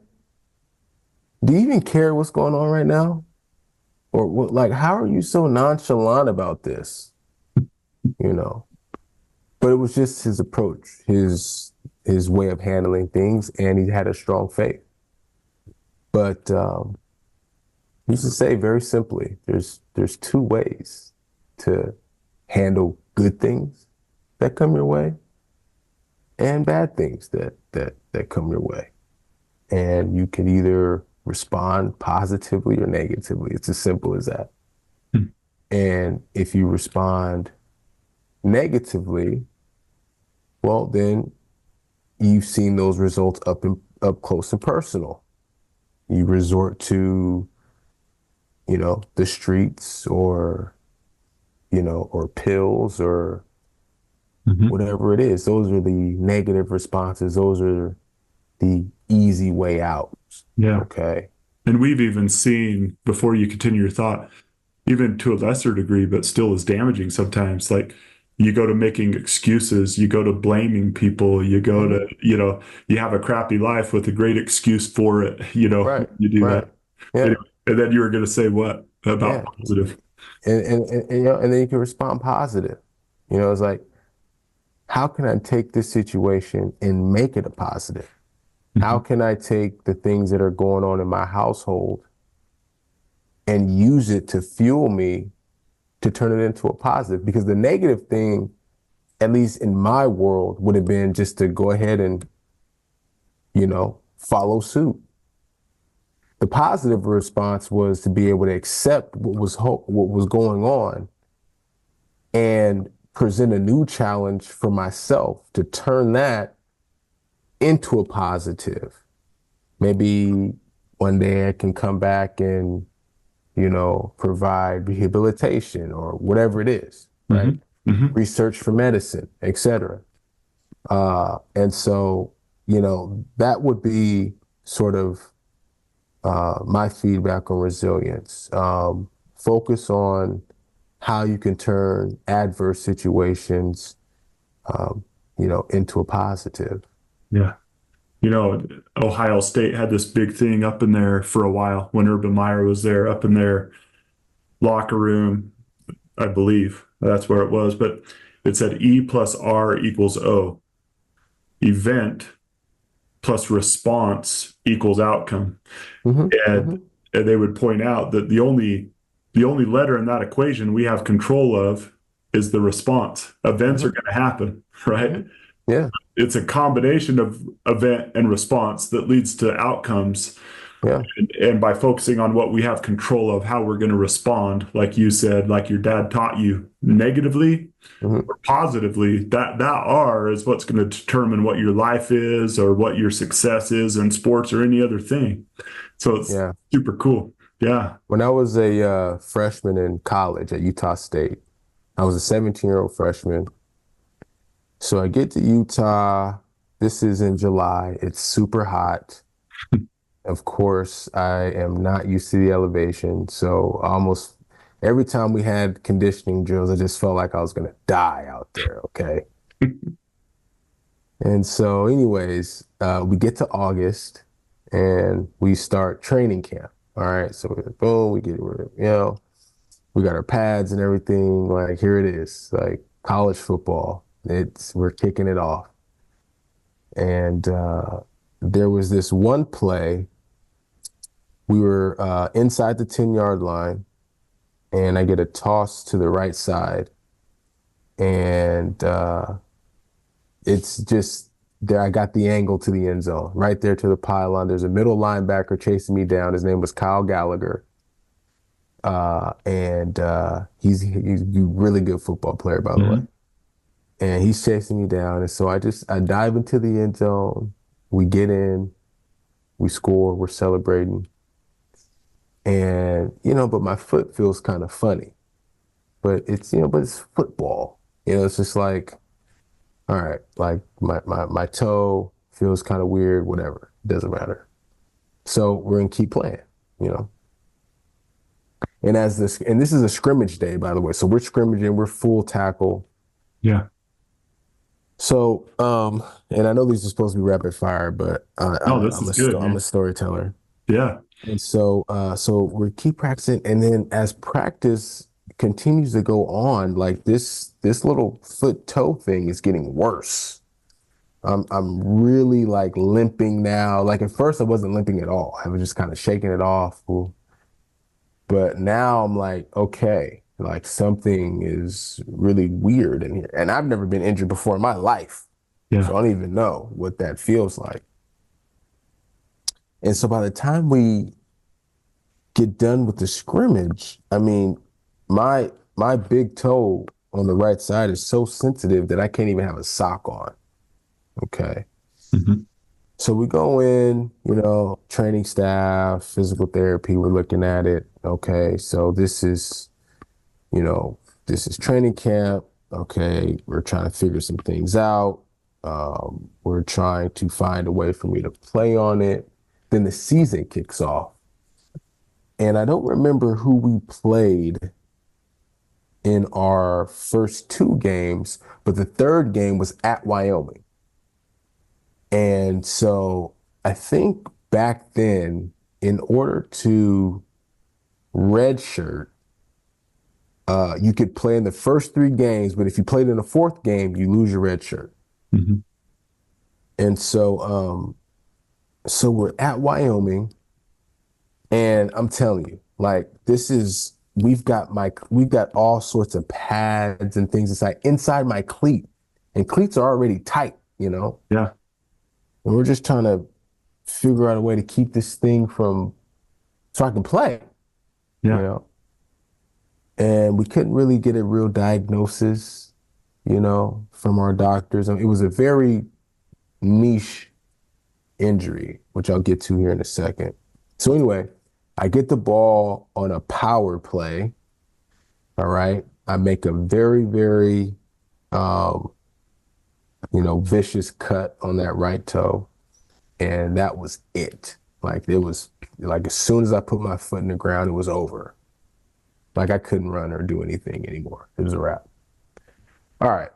Do you even care what's going on right now? Or what, like, how are you so nonchalant about this? You know, but it was just his approach, his way of handling things, and he had a strong faith. But he used to say very simply, there's two ways to handle good things that come your way and bad things that come your way. And you can either respond positively or negatively. It's as simple as that. Hmm. And if you respond negatively, well, then you've seen those results up close and personal. You resort to, the streets or, or pills or whatever it is. Those are the negative responses. Those are the easy way out. Yeah. Okay. And we've even seen, before you continue your thought, even to a lesser degree, but still is damaging sometimes. Like you go to making excuses, you go to blaming people, you go to, you have a crappy life with a great excuse for it, Right. you do Right. that. Yeah. Anyway, and then you were going to say what Yeah. about positive? And then you can respond positive. It's like, how can I take this situation and make it a positive? How can I take the things that are going on in my household and use it to fuel me to turn it into a positive? Because the negative thing, at least in my world, would have been just to go ahead and, follow suit. The positive response was to be able to accept what was going on and present a new challenge for myself to turn that into a positive. Maybe one day I can come back and, provide rehabilitation or whatever it is, right? Research for medicine, et cetera. And so, that would be sort of my feedback on resilience. Focus on how you can turn adverse situations, into a positive. Yeah. Ohio State had this big thing up in there for a while when Urban Meyer was there, up in their locker room, I believe that's where it was, but it said E plus R equals O. Event plus response equals outcome. And they would point out that the only letter in that equation we have control of is the response. Events are going to happen, right? Yeah. It's a combination of event and response that leads to outcomes. Yeah. And by focusing on what we have control of, how we're going to respond, like you said, like your dad taught you, negatively or positively, that R is what's going to determine what your life is or what your success is in sports or any other thing. So it's super cool. Yeah. When I was a freshman in college at Utah State, I was a 17-year-old freshman. So I get to Utah. This is in July. It's super hot. Of course, I am not used to the elevation. So almost every time we had conditioning drills, I just felt like I was going to die out there. Okay. And so anyways, we get to August and we start training camp. All right. So boom, we got our pads and everything. Like, here it is, like college football. We're kicking it off. And there was this one play. We were inside the 10-yard line, and I get a toss to the right side. And it's just there. I got the angle to the end zone, right there to the pylon. There's a middle linebacker chasing me down. His name was Kyle Gallagher. And he's a really good football player, by the way. And he's chasing me down. And so I dive into the end zone. We get in, we score, we're celebrating. And, but my foot feels kind of funny. But it's, but it's football. It's just like, all right, like my toe feels kind of weird, whatever. Doesn't matter. So we're gonna keep playing, you know. And this is a scrimmage day, by the way. So we're scrimmaging, we're full tackle. Yeah. So, and I know these are supposed to be rapid fire, but Oh, this is good, I'm a man. storyteller. Yeah. And so, so we keep practicing, and then as practice continues to go on, like this little foot toe thing is getting worse. I'm really like limping now. Like at first, I wasn't limping at all. I was just kind of shaking it off. But now I'm like, okay, like something is really weird in here, and I've never been injured before in my life, Yeah. so I don't even know what that feels like. And so by the time we get done with the scrimmage, I mean, my big toe on the right side is so sensitive that I can't even have a sock on. Okay. Hmm. So we go in, you know, training staff, physical therapy, we're looking at it. Okay. So you know, this is training camp. Okay. We're trying to figure some things out. We're trying to find a way for me to play on it. Then the season kicks off. And I don't remember who we played in our first two games, but the third game was at Wyoming. And so I think back then, in order to redshirt, you could play in the first three games, but if you played in the fourth game, you lose your red shirt. Hmm. And so we're at Wyoming, and I'm telling you, like we've got all sorts of pads and things inside my cleat, and cleats are already tight, you know. Yeah. And we're just trying to figure out a way to keep this thing so I can play, you Yeah. know. And we couldn't really get a real diagnosis, you know, from our doctors. I mean, it was a very niche injury, which I'll get to here in a second. So anyway, I get the ball on a power play. All right. I make a very, very, you know, vicious cut on that right toe. And that was it. Like it was like as soon as I put my foot in the ground, it was over. Like I couldn't run or do anything anymore. It was a wrap. All right.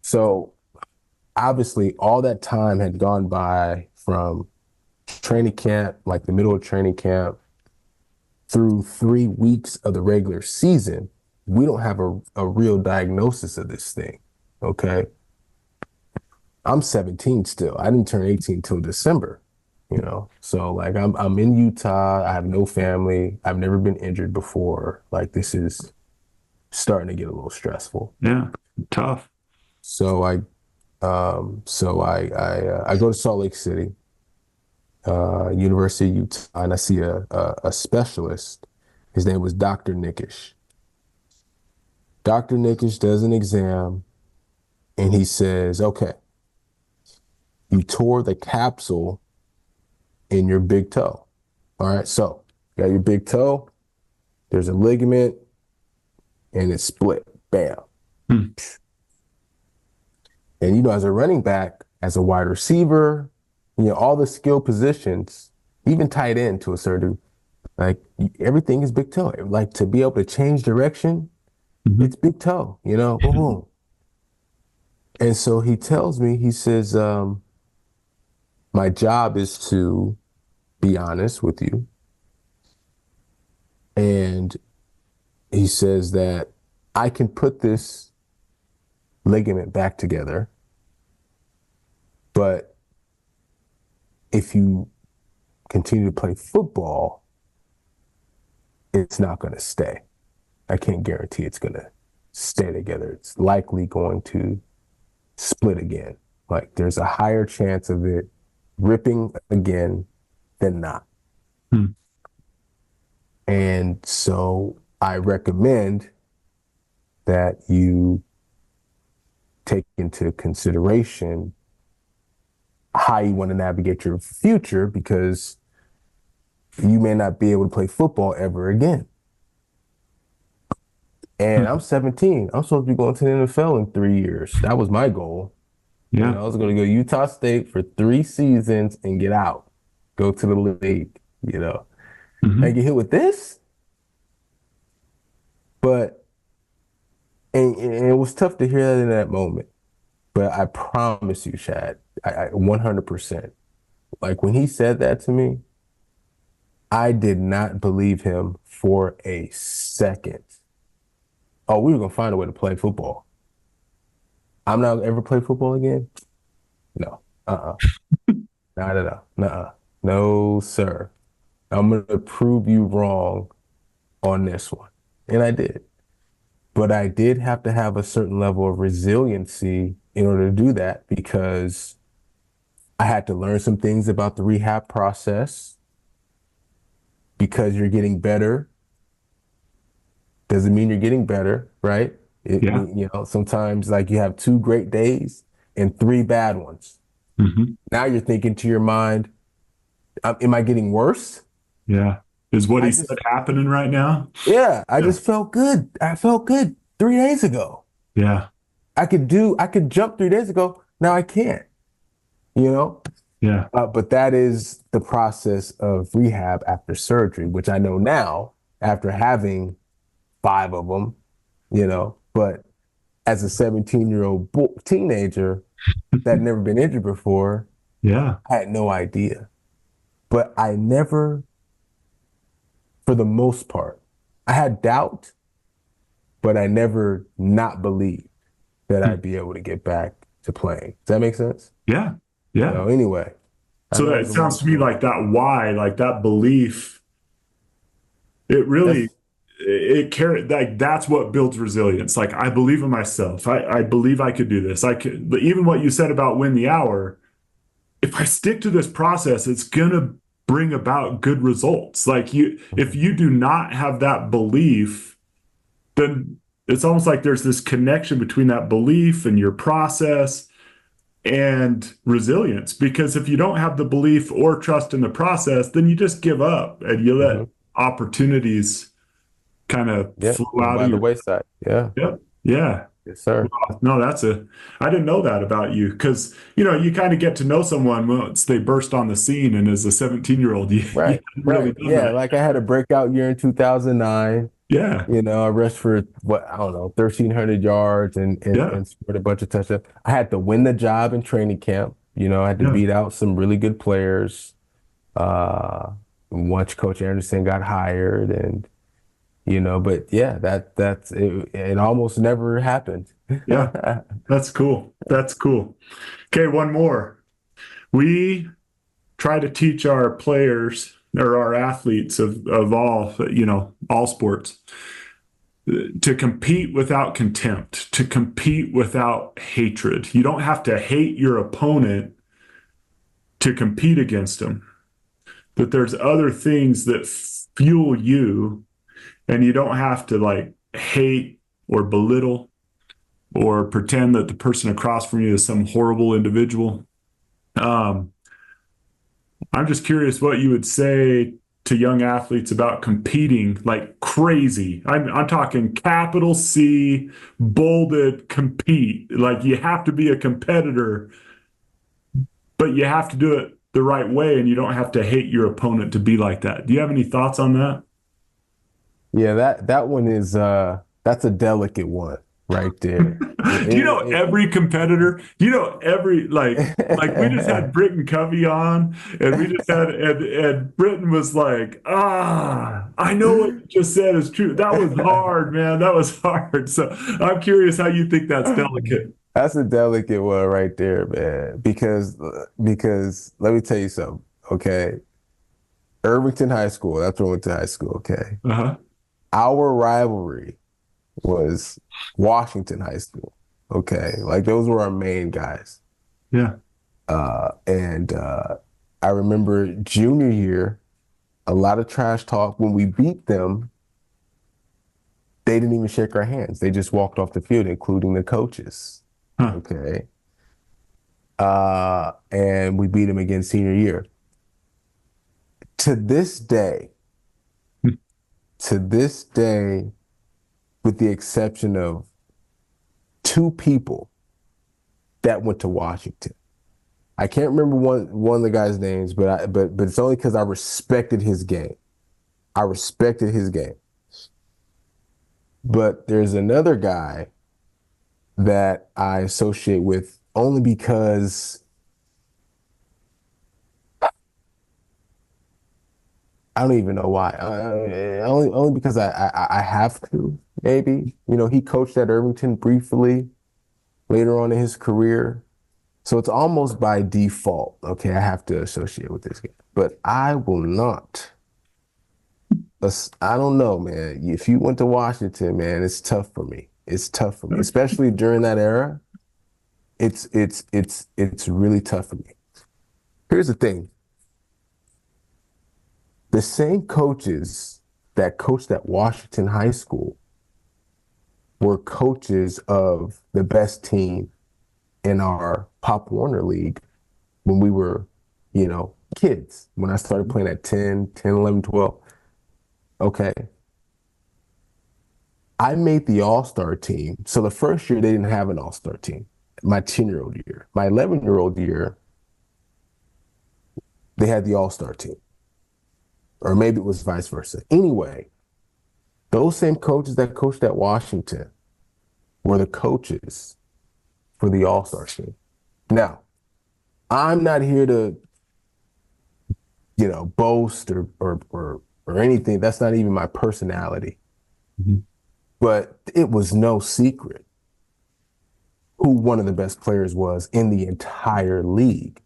So obviously all that time had gone by from training camp, like the middle of training camp, through 3 weeks of the regular season. We don't have a real diagnosis of this thing. Okay. I'm 17 still. I didn't turn 18 till December, you know? So like I'm in Utah. I have no family. I've never been injured before. Like this is starting to get a little stressful. Yeah. Tough. So I go to Salt Lake City, University of Utah, and I see a specialist. His name was Dr. Nickish. Dr. Nickish does an exam, and he says, okay, you tore the capsule in your big toe. All right, so you got your big toe, there's a ligament, and it's split. Bam. Hmm. And, you know, as a running back, as a wide receiver, you know, all the skill positions, even tight end to a certain, like everything is big toe. Like to be able to change direction, it's big toe, you know, boom, boom. And so he tells me, he says, my job is to be honest with you. And he says that I can put this ligament back together, but if you continue to play football, it's not going to stay. I can't guarantee it's going to stay together. It's likely going to split again. Like there's a higher chance of it ripping again than not. Hmm. And so I recommend that you take into consideration how you want to navigate your future, because you may not be able to play football ever again. And I'm 17. I'm supposed to be going to the NFL in 3 years. That was my goal. Yeah. I was going to go Utah State for 3 seasons and get out, go to the league, and Hmm. get hit with this. But, and it was tough to hear that in that moment. But I promise you, Chad, I 100%. Like when he said that to me, I did not believe him for a second. Oh, we were going to find a way to play football. I'm not ever play football again? No. Not at all. Nuh-uh. No, sir. I'm going to prove you wrong on this one. And I did. But I did have to have a certain level of resiliency in order to do that because I had to learn some things about the rehab process because you're getting better. Doesn't mean you're getting better, right? Yeah. Sometimes like you have 2 great days and 3 bad ones. Hmm. Now you're thinking to your mind, am I getting worse? Yeah. Is what I he said just, happening right now? yeah, I Yeah. just felt good. I felt good 3 days ago. Yeah. I could jump 3 days ago. Now I can't, you know? Yeah. But that is the process of rehab after surgery, which I know now after having 5 of them, but as a 17-year-old teenager that had never been injured before, Yeah. I had no idea. But I never, for the most part, I had doubt, but I never not believed that I'd be able to get back to playing. Does that make sense? Yeah. Yeah. So anyway, I So know that it's it a sounds long to me story. like that why, like that belief, it really That's it carry like that's what builds resilience. Like I believe in myself. I believe I could do this. I could but even what you said about win the hour, if I stick to this process, it's gonna bring about good results. Like if you do not have that belief, then it's almost like there's this connection between that belief and your process and resilience. Because if you don't have the belief or trust in the process, then you just give up and you let mhm. opportunities kind of Yeah, flow go out of by the your. wayside. Yeah, Yep. Yeah. yes, sir. No, I didn't know that about you because, you kind of get to know someone once they burst on the scene. And as a 17-year-old, you Right, hadn't really right. done Yeah, that. like I had a breakout year in 2009. Yeah. I rushed for what I don't know, 1,300 yards Yeah. and scored a bunch of touchdowns. I had to win the job in training camp. I had to Yeah. beat out some really good players. Once Coach Anderson got hired, and but yeah, that's it. It almost never happened. Yeah. That's cool. That's cool. Okay. One more. We try to teach our players or our athletes of all sports to compete without contempt, to compete without hatred. You don't have to hate your opponent to compete against them, that there's other things that fuel you, and you don't have to like hate or belittle or pretend that the person across from you is some horrible individual. Um, I'm just curious what you would say to young athletes about competing like crazy. I'm talking capital C, bolded compete. Like you have to be a competitor, but you have to do it the right way, and you don't have to hate your opponent to be like that. Do you have any thoughts on that? Yeah, that one is that's a delicate one right there. Do you know every competitor? Do you know every like we just had It- Britton Covey on, and we just had and Britton was like, I know what you just said is true. That was hard, man. That was hard. So I'm curious how you think that's delicate. That's a delicate one right there, man. Because let me tell you something, okay? Irvington High School, that's where I went to high school, okay? Uh-huh. Our rivalry was Washington High School, okay? Like those were our main guys. Yeah. And I remember junior year, a lot of trash talk. When we beat them, they didn't even shake our hands. They just walked off the field, including the coaches. Huh. Okay. And we beat them again senior year. To this day, to this day, with the exception of 2 people, that went to Washington. I can't remember one of the guys' names, but it's only because I respected his game. I respected his game. But there's another guy that I associate with only because I don't even know why. Only because I have to, maybe. You know, he coached at Irvington briefly later on in his career. So it's almost by default, okay, I have to associate with this guy. But I will not. I don't know, man. If you went to Washington, man, it's tough for me. It's tough for me, especially during that era. It's really tough for me. Here's the thing. The same coaches that coached at Washington High School were coaches of the best team in our Pop Warner League when we were, you know, kids. When I started playing at 10, 11, 12. Okay. I made the all-star team. So the first year they didn't have an all-star team. My 10-year-old year. My 11-year-old year, they had the all-star team. Or maybe it was vice versa. Anyway, those same coaches that coached at Washington were the coaches for the all-star team. Now, I'm not here to, you know, boast or anything. That's not even my personality. Mm-hmm. But it was no secret who one of the best players was in the entire league.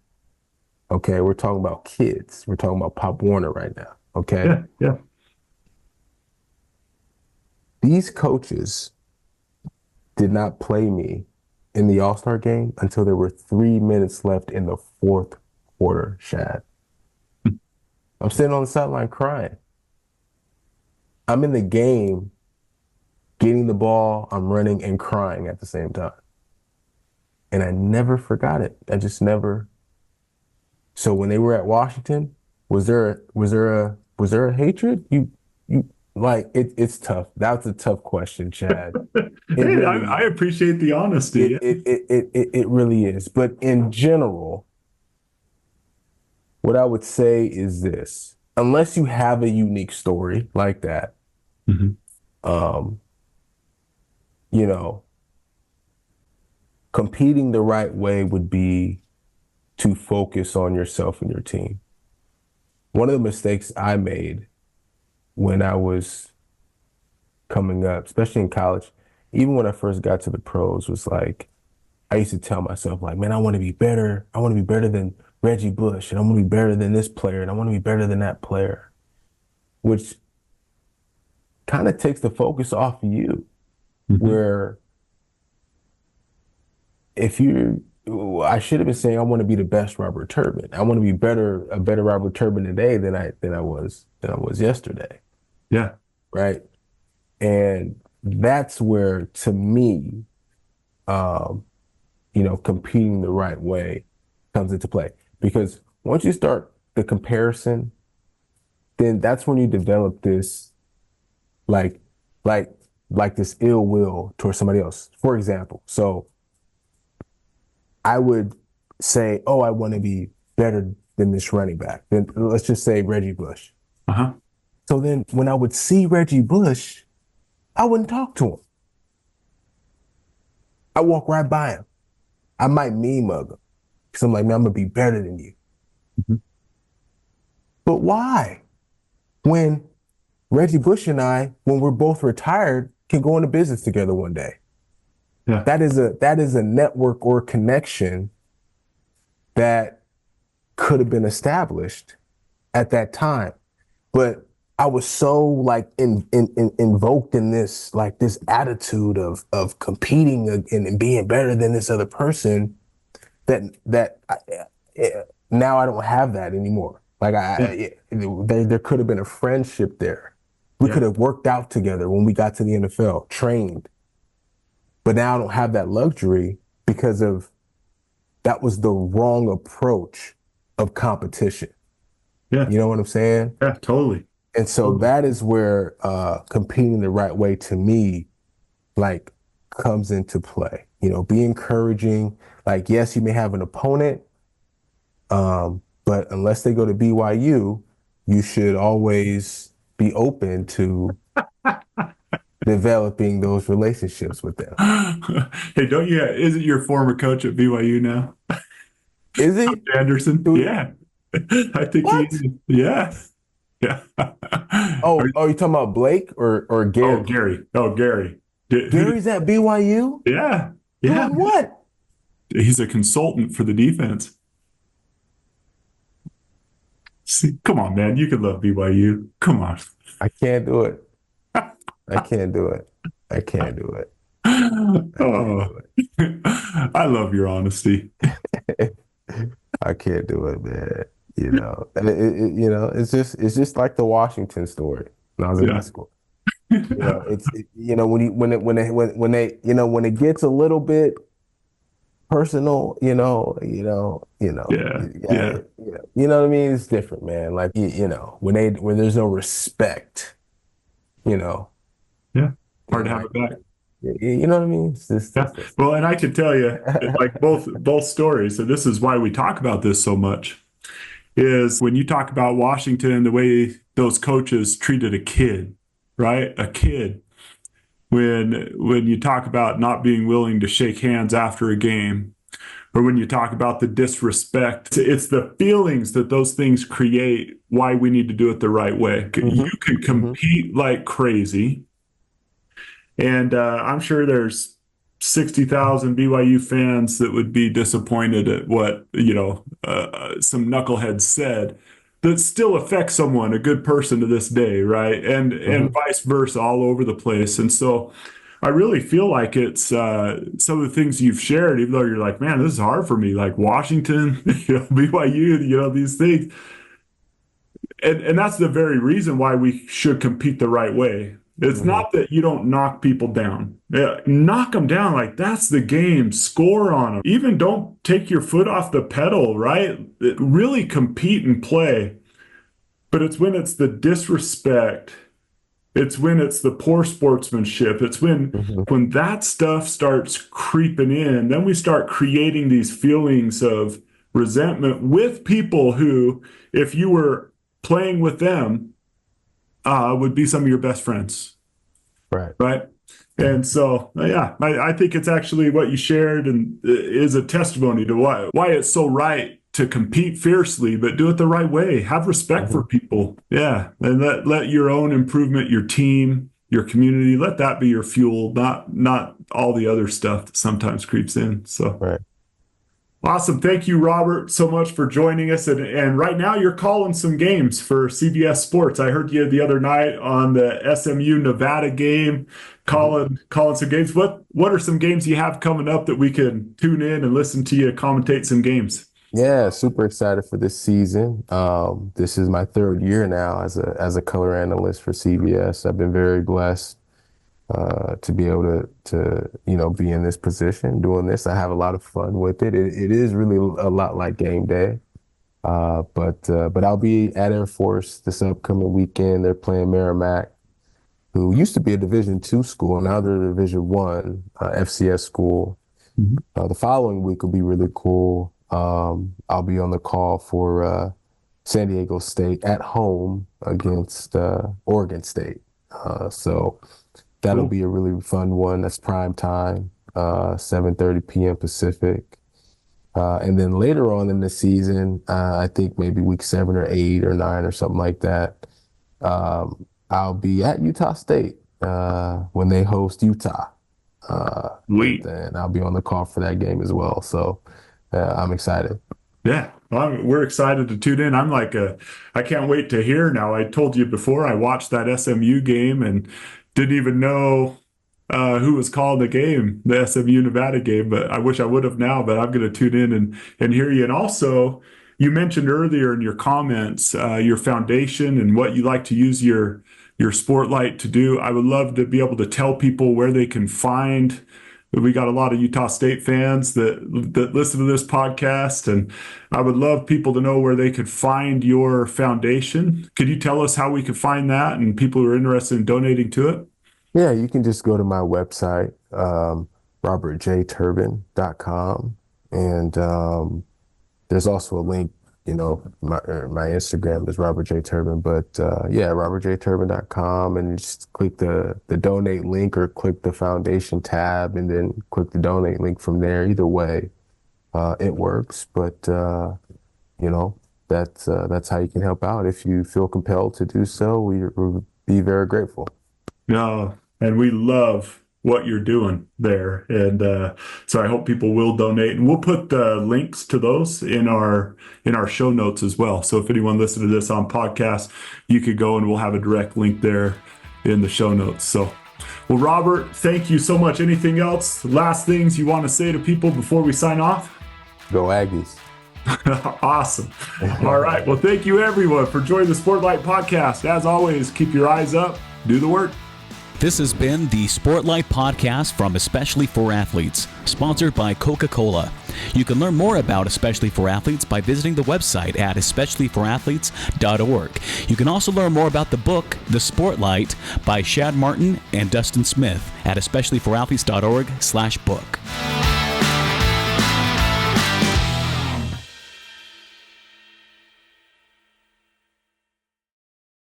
Okay, we're talking about kids. We're talking about Pop Warner right now. Okay. Yeah. These coaches did not play me in the All-Star game until there were 3 minutes left in the fourth quarter, Shad. I'm sitting on the sideline crying. I'm in the game, getting the ball, I'm running and crying at the same time. And I never forgot it. I just never. So when they were at Washington, was there a hatred? You like it's tough. That's a tough question, Chad. I appreciate the honesty. It really is. But in general, what I would say is this: unless you have a unique story like that, mm-hmm. You know, competing the right way would be to focus on yourself and your team. One of the mistakes I made when I was coming up, especially in college, even when I first got to the pros, was like, I used to tell myself, like, man, I want to be better. I want to be better than Reggie Bush, and I want to be better than this player, and I want to be better than that player, which kind of takes the focus off of you, mm-hmm. where I should have been saying I want to be the best Robert Turbin. I want to be a better Robert Turbin today than I was yesterday. Yeah. Right. And that's where, to me, you know, competing the right way comes into play. Because once you start the comparison, then that's when you develop this like this ill will towards somebody else. For example, so I would say, oh, I want to be better than this running back. Then let's just say Reggie Bush. Uh-huh. So then when I would see Reggie Bush, I wouldn't talk to him. I walk right by him. I might mean mug him. Because I'm like, man, I'm going to be better than you. Mm-hmm. But why? When Reggie Bush and I, when we're both retired, can go into business together one day. Yeah. That is a network or connection that could have been established at that time. But I was so like invoked in this, like this attitude of competing and being better than this other person that now I don't have that anymore. Like there could have been a friendship there. We could have worked out together when we got to the NFL, trained. But now I don't have that luxury because that was the wrong approach of competition. Yeah. You know what I'm saying? Yeah, totally. And so that is where competing the right way, to me, like, comes into play. You know, be encouraging, Like, yes, you may have an opponent, but unless they go to BYU, you should always be open to developing those relationships with them. Hey, don't you? Isn't your former coach at BYU now, Is he? Anderson? Dude, Yeah, I think he what? is. Yeah, yeah. Oh, you talking about Blake or Oh, Gary? Gary. Oh, Gary. Gary's at BYU? Yeah, yeah. Doing what? He's a consultant for the defense. See, come on, man. You can love BYU. Come on. I can't do it. I can't do it. I can't do it. I can't Oh, do I love your honesty. it. I can't do it, man. And it's just like the Washington story when I was in high Yeah. school. When it gets a little bit personal, Yeah. Yeah. you know what I mean? It's different, man. Like when there's no respect, you know, Yeah. Hard to have like it back. you know what I mean? It's just, Yeah. Well, and I can tell you, like both stories, and this is why we talk about this so much, is when you talk about Washington, the way those coaches treated a kid, right? A kid. When you talk about not being willing to shake hands after a game, or when you talk about the disrespect, it's the feelings that those things create why we need to do it the right way. You can hmm compete like crazy. And I'm sure there's 60,000 BYU fans that would be disappointed at what, some knucklehead said that still affects someone, a good person to this day, right? And hmm vice versa all over the place. And so I really feel like it's some of the things you've shared, even though you're like, man, this is hard for me, like Washington, BYU, these things. And that's the very reason why we should compete the right way. It's hmm not that you don't knock people down. Yeah, knock them down. Like that's the game. Score on them. Even don't take your foot off the pedal, right? Really compete and play. But it's when it's the disrespect. It's when it's the poor sportsmanship. It's hmm when that stuff starts creeping in, then we start creating these feelings of resentment with people who, if you were playing with them, would be some of your best friends, Right. right? And so, yeah, I think it's actually what you shared and is a testimony to why it's so right to compete fiercely, but do it the right way. Have respect for hmm people, yeah, and let your own improvement, your team, your community, let that be your fuel, not all the other stuff that sometimes creeps in. So. Right. Awesome. Thank you, Robert, so much for joining us. And right now you're calling some games for CBS Sports. I heard you the other night on the SMU Nevada game, Mhm. calling some games. What are some games you have coming up that we can tune in and listen to you commentate some games? Yeah, super excited for this season. This is my third year now as a color analyst for CBS. I've been very blessed to be able to be in this position doing this. I have a lot of fun with it. It is really a lot like game day. But I'll be at Air Force this upcoming weekend. They're playing Merrimack, who used to be a Division II school. Now they're a Division I FCS school. Mhm. The following week will be really cool. I'll be on the call for San Diego State at home against Oregon State. So that'll Cool. be a really fun one. That's prime time, 7:30 p.m. Pacific. And then later on in the season, I think maybe week 7 or 8 or 9 or something like that, I'll be at Utah State when they host Utah. And Sweet. then I'll be on the call for that game as well. So I'm excited. Yeah, we're excited to tune in. I can't wait to hear now. I told you before I watched that SMU game and didn't even know who was calling the game, the SMU Nevada game, but I wish I would have now, but I'm going to tune in and hear you. And also, you mentioned earlier in your comments, your foundation and what you like to use your Sportlight to do. I would love to be able to tell people where they can find. We got a lot of Utah State fans that listen to this podcast, and I would love people to know where they could find your foundation. Could you tell us how we could find that and people who are interested in donating to it? Yeah, you can just go to my website, robertjturbin.com, And there's also a link, my Instagram is Robert J. Turbin, but robertjturbin.com, and just click the donate link or click the foundation tab and then click the donate link from there. Either way, it works. But, that's how you can help out. If you feel compelled to do so, we'll be very grateful. Yeah, and we love what you're doing there. And so I hope people will donate, and we'll put the links to those in our show notes as well. So if anyone listening to this on podcast, you could go and we'll have a direct link there in the show notes. So, well, Robert, thank you so much. Anything else? Last things you want to say to people before we sign off? Go Aggies. Awesome. All right. Well, thank you everyone for joining the Sportlight Podcast. As always, keep your eyes up, do the work. This has been the Sportlight Podcast from Especially for Athletes, sponsored by Coca-Cola. You can learn more about Especially for Athletes by visiting the website at especiallyforathletes.org. You can also learn more about the book, The Sportlight, by Shad Martin and Dustin Smith at especiallyforathletes.org/book.